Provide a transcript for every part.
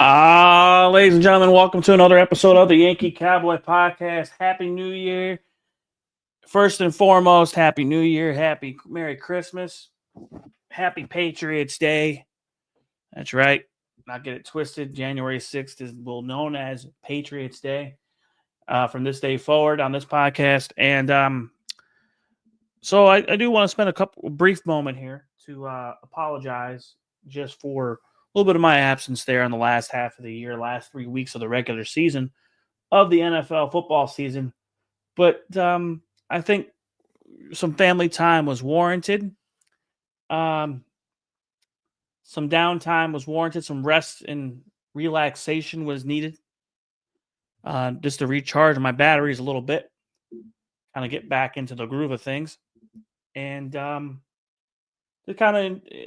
Ladies and gentlemen, welcome to another episode of the Yankee Cowboy Podcast. Happy New Year. First and foremost, Happy New Year. Happy Merry Christmas. Happy Patriots Day. That's right. Not get it twisted. January 6th is known as Patriots Day from this day forward on this podcast. And so I do want to spend a brief moment here to apologize just for a little bit of my absence there in the last half of the year, last 3 weeks of the regular season of the NFL football season. But I think some family time was warranted. Some downtime was warranted. Some rest and relaxation was needed just to recharge my batteries a little bit, kind of get back into the groove of things. And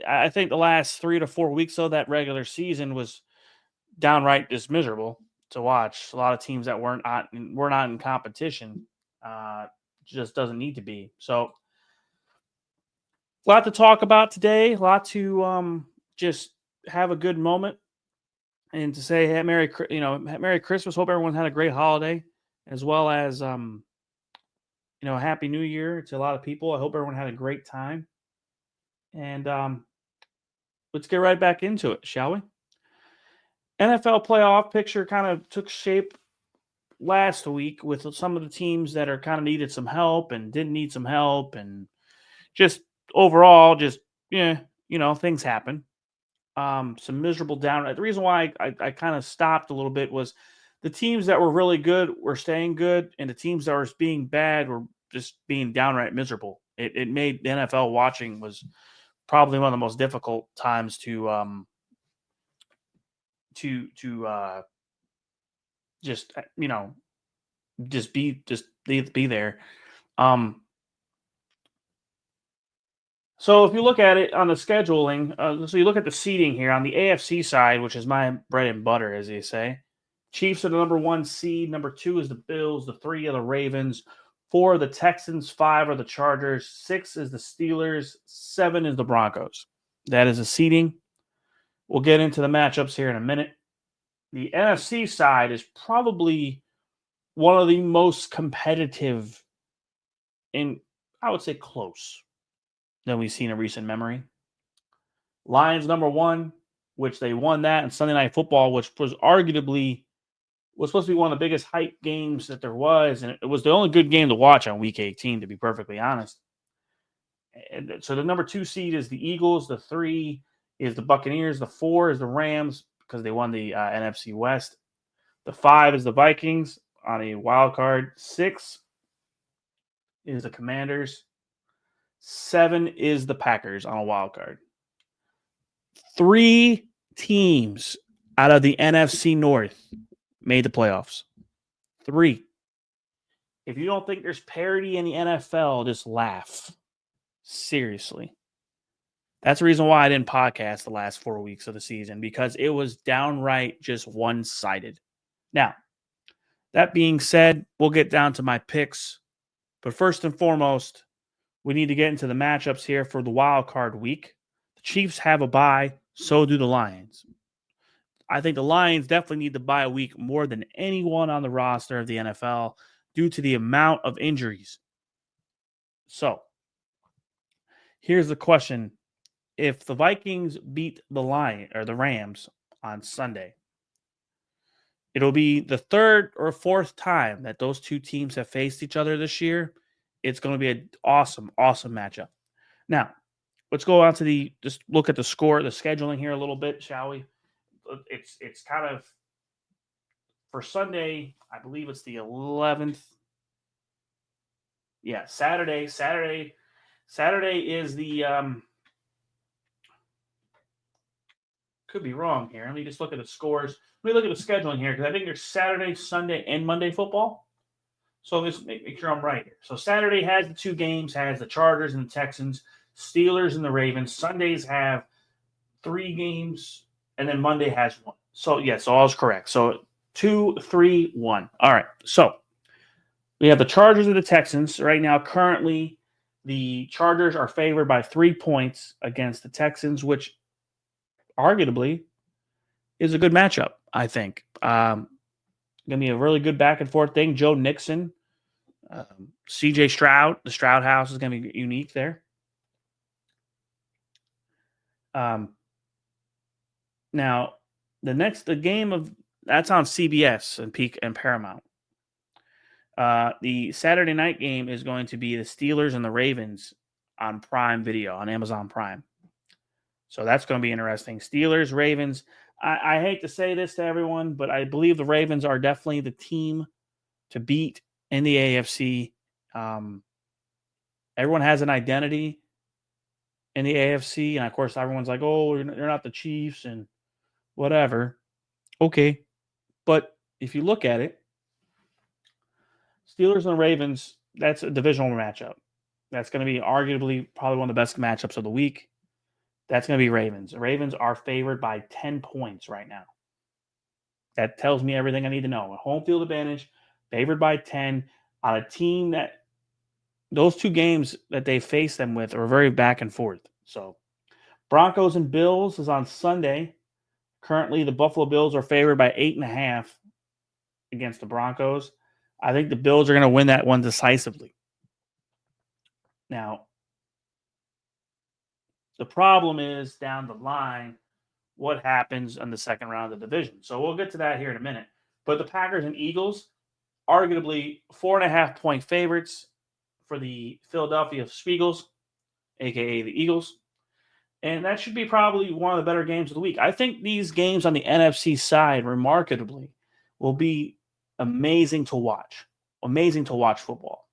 I think the last 3 to 4 weeks of that regular season was downright just miserable to watch. A lot of teams that weren't in competition just doesn't need to be. So a lot to talk about today. A lot to just have a good moment and to say hey, Merry Christmas. Hope everyone had a great holiday, as well as Happy New Year to a lot of people. I hope everyone had a great time. And let's get right back into it, shall we? NFL playoff picture kind of took shape last week with some of the teams that are kind of needed some help and didn't need some help, and just overall, things happen. Some miserable down. The reason why I kind of stopped a little bit was the teams that were really good were staying good, and the teams that were being bad were just being downright miserable. It made the NFL watching was probably one of the most difficult times to be there. So if you look at it on the scheduling, so you look at the seeding here on the AFC side, which is my bread and butter, as they say. Chiefs are the number 1 seed. Number 2 is the Bills. The 3 are the Ravens. 4 are the Texans. 5 are the Chargers. 6 is the Steelers. 7 is the Broncos. That is the seeding. We'll get into the matchups here in a minute. The NFC side is probably one of the most competitive and I would say close than we've seen in recent memory. Lions number 1, which they won that in Sunday Night Football, which was arguably was supposed to be one of the biggest hype games that there was, and it was the only good game to watch on Week 18, to be perfectly honest. And so the number 2 seed is the Eagles, the 3 is the Buccaneers, the 4 is the Rams because they won the NFC West, the 5 is the Vikings on a wild card, 6 is the Commanders, 7 is the Packers on a wild card. 3 teams out of the NFC North made the playoffs. 3. If you don't think there's parity in the NFL, just laugh. Seriously. That's the reason why I didn't podcast the last 4 weeks of the season, because it was downright just one-sided. Now, that being said, we'll get down to my picks. But first and foremost, we need to get into the matchups here for the wild card week. The Chiefs have a bye, so do the Lions. I think the Lions definitely need to bye a week more than anyone on the roster of the NFL due to the amount of injuries. So, here's the question. If the Vikings beat the Rams on Sunday, it'll be the 3rd or 4th time that those two teams have faced each other this year. It's going to be an awesome, awesome matchup. Now, let's go on to just look at the score, the scheduling here a little bit, shall we? It's kind of for Sunday, I believe it's the 11th. Yeah, Saturday is the could be wrong here. Let me just look at the scores. Let me look at the scheduling here because I think there's Saturday, Sunday, and Monday football. So let's make sure I'm right here. So Saturday has the 2 games, has the Chargers and the Texans, Steelers and the Ravens. Sundays have 3 games, and then Monday has 1. So, yeah, so I was correct. So 2, 3, 1. All right. So we have the Chargers and the Texans. Right now, currently, the Chargers are favored by 3 points against the Texans, which arguably is a good matchup, I think. Going to be a really good back and forth thing. Joe Nixon, CJ Stroud, the Stroud house is going to be unique there. Now, the game of that's on CBS and Peak and Paramount. The Saturday night game is going to be the Steelers and the Ravens on Prime Video, on Amazon Prime. So that's going to be interesting. Steelers, Ravens. I hate to say this to everyone, but I believe the Ravens are definitely the team to beat in the AFC. Everyone has an identity in the AFC, and of course, everyone's like, "Oh, you're not the Chiefs," and whatever. Okay, but if you look at it, Steelers and Ravens, that's a divisional matchup. That's going to be arguably probably one of the best matchups of the week. That's going to be Ravens. The Ravens are favored by 10 points right now. That tells me everything I need to know. A home field advantage, favored by 10 on a team that those two games that they face them with are very back and forth. So Broncos and Bills is on Sunday. Currently, the Buffalo Bills are favored by 8.5 against the Broncos. I think the Bills are going to win that one decisively. Now, the problem is down the line, what happens in the second round of the division. So we'll get to that here in a minute. But the Packers and Eagles, arguably 4.5-point favorites for the Philadelphia Spiegels, a.k.a. the Eagles. And that should be probably one of the better games of the week. I think these games on the NFC side, remarkably, will be amazing to watch. Amazing to watch football.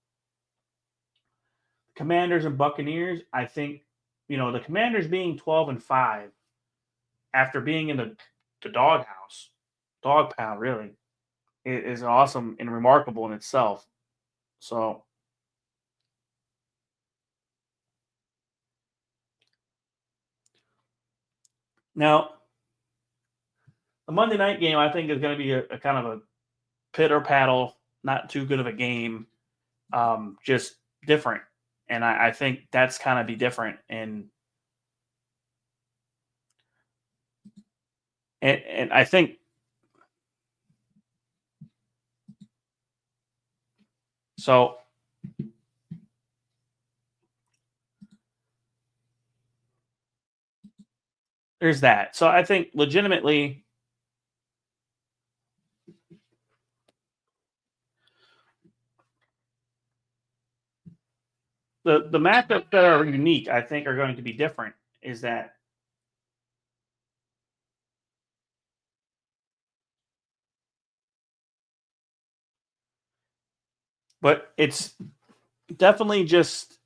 Commanders and Buccaneers, I think, the Commanders being 12-5 after being in the dog pound, really, is awesome and remarkable in itself. So, now, the Monday night game, I think, is going to be a kind of a pitter paddle, not too good of a game, just different. And I think that's kind of be different. And I think so. There's that. So I think legitimately the matchups that are unique, I think, are going to be different. Is that but it's definitely just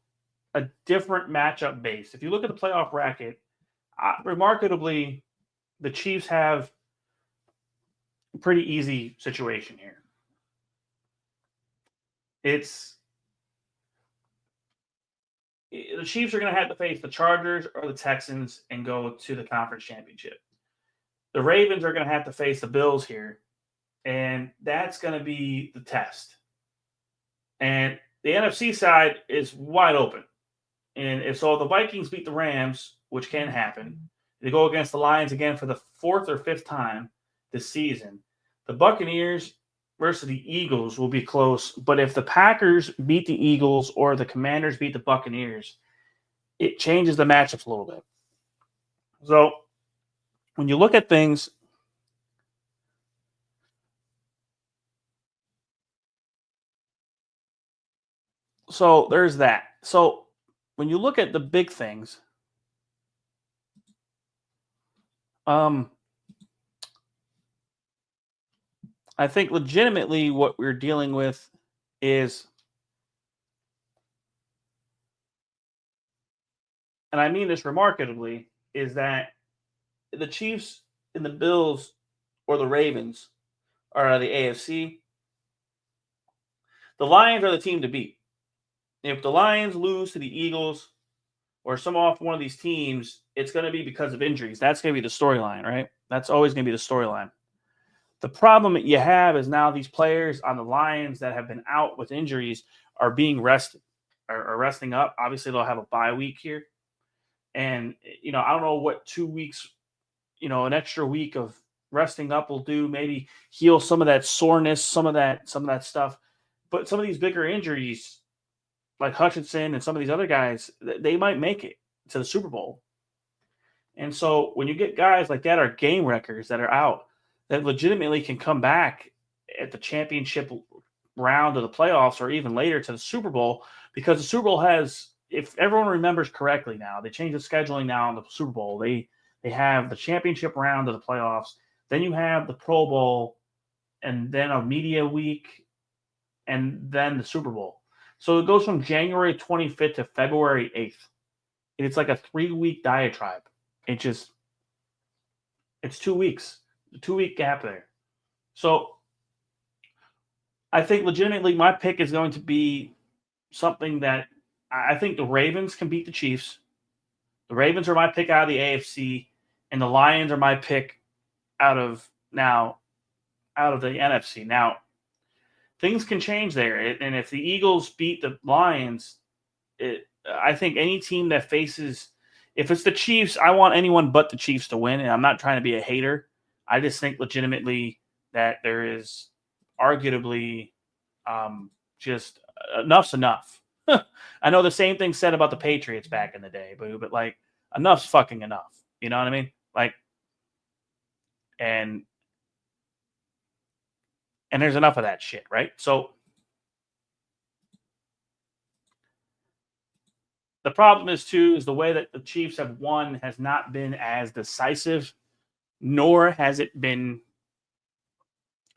a different matchup base. If you look at the playoff bracket, remarkably, the Chiefs have a pretty easy situation here. The Chiefs are going to have to face the Chargers or the Texans and go to the conference championship. The Ravens are going to have to face the Bills here, and that's going to be the test. And the NFC side is wide open. And if the Vikings beat the Rams, which can happen, they go against the Lions again for the fourth or fifth time this season. The Buccaneers versus the Eagles will be close. But if the Packers beat the Eagles or the Commanders beat the Buccaneers, it changes the matchups a little bit. So when you look at things, so there's that. So when you look at the big things, I think legitimately what we're dealing with is, and I mean this remarkably, is that the Chiefs and the Bills or the Ravens are the AFC. The Lions are the team to beat. If the Lions lose to the Eagles or some off one of these teams, it's going to be because of injuries. That's going to be the storyline, right? That's always going to be the storyline. The problem that you have is now these players on the Lions that have been out with injuries are being rested, are resting up. Obviously, they'll have a bye week here. And, I don't know what 2 weeks, an extra week of resting up will do. Maybe heal some of that soreness, some of that stuff. But some of these bigger injuries, like Hutchinson and some of these other guys, they might make it to the Super Bowl. And so when you get guys like that are game wreckers that are out, that legitimately can come back at the championship round of the playoffs or even later to the Super Bowl, because the Super Bowl has, if everyone remembers correctly now, they changed the scheduling now in the Super Bowl. They have the championship round of the playoffs, then you have the Pro Bowl, and then a media week, and then the Super Bowl. So it goes from January 25th to February 8th. It's like a 3-week diatribe. It's 2 weeks, a 2-week gap there. So I think legitimately my pick is going to be something that I think the Ravens can beat the Chiefs. The Ravens are my pick out of the AFC, and the Lions are my pick out of the NFC. Now, things can change there, and if the Eagles beat the Lions, I think any team that faces, if it's the Chiefs, I want anyone but the Chiefs to win, and I'm not trying to be a hater. I just think legitimately that there is arguably just enough's enough. I know the same thing said about the Patriots back in the day, but like enough's fucking enough. You know what I mean? Like, and there's enough of that shit, right? So the problem is the way that the Chiefs have won has not been as decisive, nor has it been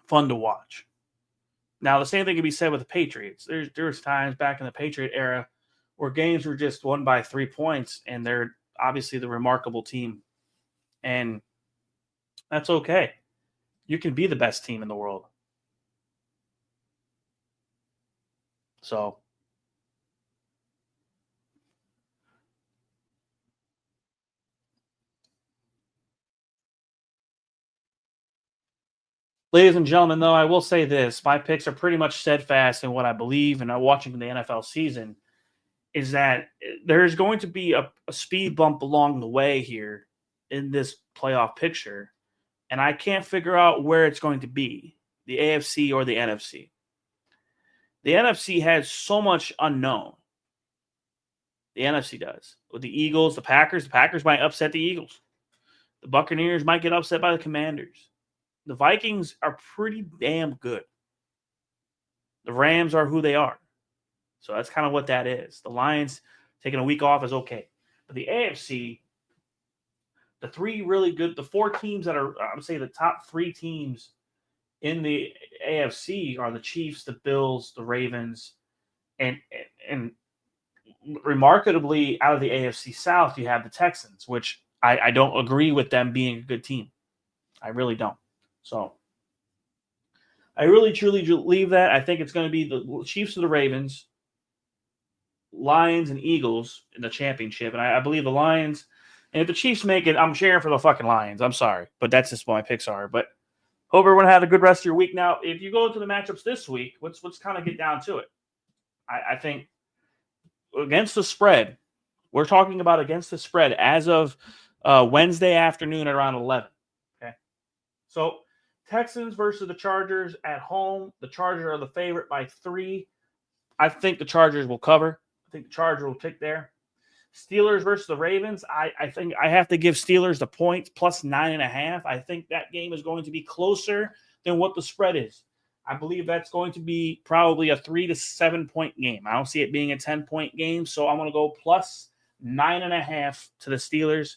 fun to watch. Now, the same thing can be said with the Patriots. There's times back in the Patriot era where games were just won by 3 points, and they're obviously the remarkable team. And that's okay. You can be the best team in the world. So, ladies and gentlemen, though, I will say this. My picks are pretty much steadfast in what I believe, and I'm watching the NFL season, is that there's going to be a speed bump along the way here in this playoff picture, and I can't figure out where it's going to be, the AFC or the NFC. The NFC has so much unknown. The NFC does. With the Eagles, the Packers might upset the Eagles. The Buccaneers might get upset by the Commanders. The Vikings are pretty damn good. The Rams are who they are. So that's kind of what that is. The Lions taking a week off is okay. But the AFC, the 4 teams that are, I would say the top 3 teams in the AFC are the Chiefs, the Bills, the Ravens, and remarkably out of the AFC South, you have the Texans, which I don't agree with them being a good team. I really don't. So I really truly believe that. I think it's going to be the Chiefs or the Ravens, Lions and Eagles in the championship. And I believe the Lions, and if the Chiefs make it, I'm cheering for the fucking Lions. I'm sorry, but that's just what my picks are. But hope everyone had a good rest of your week. Now, if you go into the matchups this week, let's kind of get down to it. I think against the spread, we're talking about against the spread as of Wednesday afternoon at around 11. Okay. So Texans versus the Chargers at home. The Chargers are the favorite by 3. I think the Chargers will cover. I think the Chargers will pick there. Steelers versus the Ravens. I think I have to give Steelers the points plus 9.5. I think that game is going to be closer than what the spread is. I believe that's going to be probably a 3 to 7 point game. I don't see it being a 10-point game, so I'm going to go plus 9.5 to the Steelers.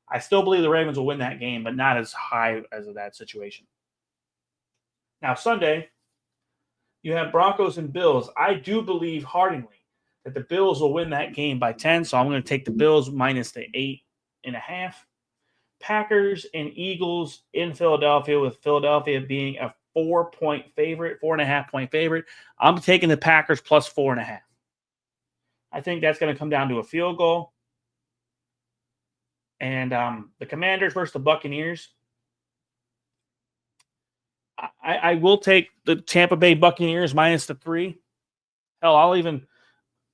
I still believe the Ravens will win that game, but not as high as of that situation. Now, Sunday, you have Broncos and Bills. I do believe heartily that the Bills will win that game by 10, so I'm going to take the Bills minus the 8.5. Packers and Eagles in Philadelphia, with Philadelphia being a 4-point favorite, 4.5-point favorite. I'm taking the Packers plus 4.5. I think that's going to come down to a field goal. And the Commanders versus the Buccaneers. I will take the Tampa Bay Buccaneers minus the 3. Hell,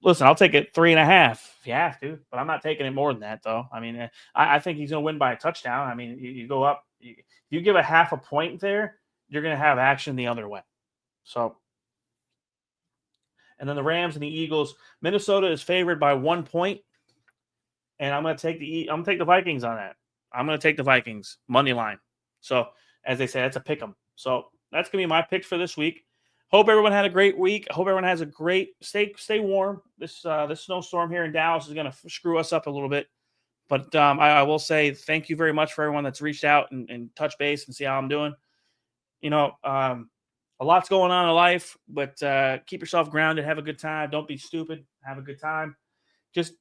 Listen, I'll take it 3.5 if you have to, but I'm not taking it more than that, though. I mean, I think he's going to win by a touchdown. I mean, you go up, you give a half a point there, you're going to have action the other way. So, and then the Rams and the Eagles. Minnesota is favored by 1 point, and I'm going to take the Vikings on that. I'm going to take the Vikings money line. So, as they say, that's a pick 'em. So that's going to be my picks for this week. Hope everyone had a great week. Hope everyone has a great stay warm. This snowstorm here in Dallas is going to screw us up a little bit. But I will say thank you very much for everyone that's reached out and touch base and see how I'm doing. A lot's going on in life, but keep yourself grounded. Have a good time. Don't be stupid. Have a good time. Just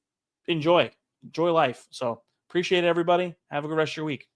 enjoy life. So appreciate it, everybody. Have a good rest of your week.